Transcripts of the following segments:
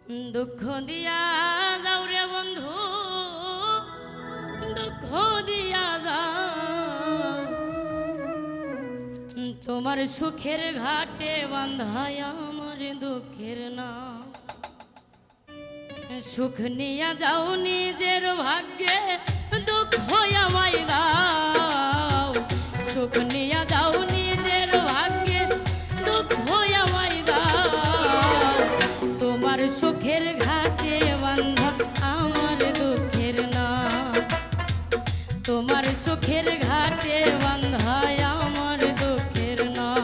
দুঃখ দিয়া যাও রে বন্ধু, দুঃখ দিয়া যাও, তোমার সুখের ঘাটে বাঁধায় আমার দুঃখের নাম। সুখ নিয়া যাও নিজের ভাগ্যে, দুঃখ আমায় দাও। সুখ নিয়া যাও নিজের ভাগ্যে, দুঃখ আমায় দাও। তোমার সুখের ঘাটে বাঁধা আমার দুঃখের নাম। তোমার সুখের ঘাটে বাঁধায় আমার দুঃখের নাম।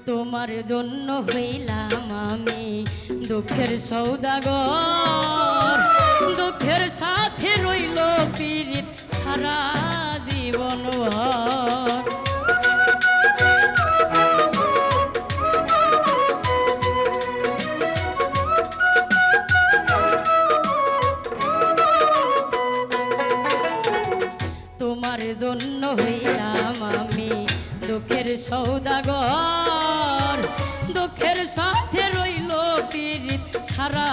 তোমার জন্য হইলাম আমি দুঃখের সৌদাগর, দুঃখের সাথে রইল পীড়িত সারা জীবন ভর। তোমার জন্য হইলাম আমি দুঃখের সৌদাগর, দুঃখের সাথে রইল পীড়িত সারা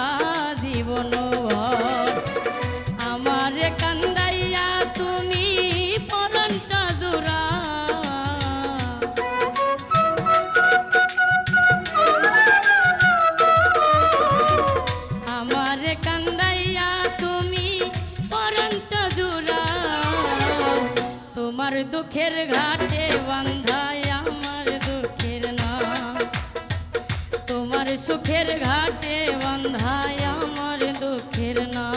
জীবন ভর। আমার কান্দাইয়া তুমি পরাণটা জোড়া, আমার কান্দাইয়া তুমি পরাণটা জোড়া। তোমার দুঃখের ঘাটে বাঁধায় আমার দুঃখের নাম। তোমার সুখের ঘাটে বাঁধায় আমার দুঃখের নাম।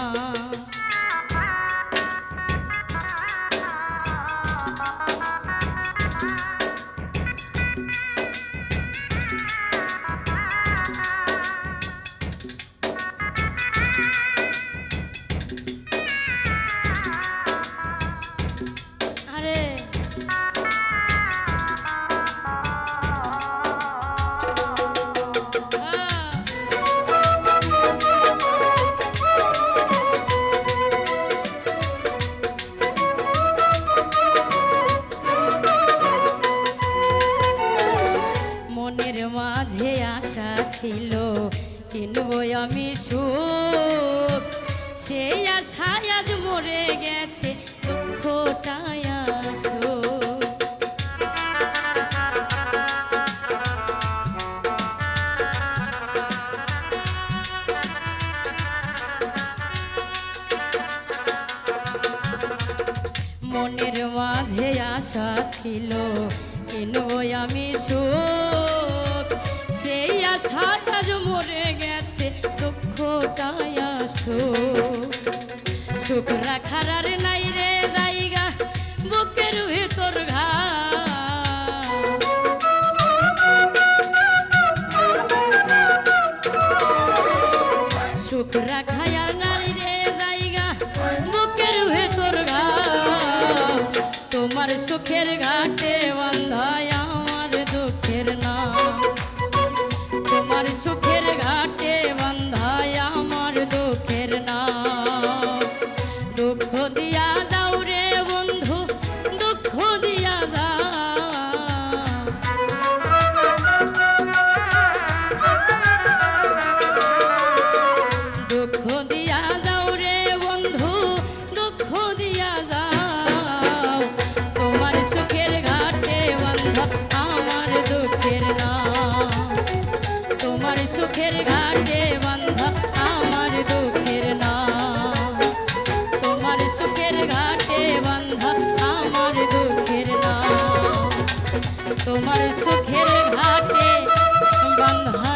মনের মাঝে আশা ছিল কিনবো আমি সুখ, সেই আশায় আজ মরে গেছে দুঃখটায় সুখ। মনের মাঝে আশা ছিল কিনবো আমি সুখ, সেই আশায় আজ মরে গেছে দুঃখটায় সুখ। সুখ রাখার আর নাই রে জায়গা বুকের ভেতর ঘা, সুখ রাখার আর নাই রে জায়গা বুকের ভেতর ঘা। তোমার সুখের ঘাটে বাঁধায় আমার দুঃখের নাম। তোমার সুখের ঘাটে বাঁধায় আমার দুঃখের নাম। দুঃখ দিয়া যাও রে বন্ধু, দুঃখ দিয়া যাও। দুঃখ দিয়া যাও রে বন্ধু, দুঃখ দিয়া যাও। তোমার সুখের ঘাটে বাঁধা আমার দুঃখের নাম। তোমার সুখের ঘাটে বাঁধা আমার দুঃখের নাম। তোমার সুখের ঘাটে বাঁধা আমার দুঃখের নাম। তোমার সুখের ঘাটে বাঁধা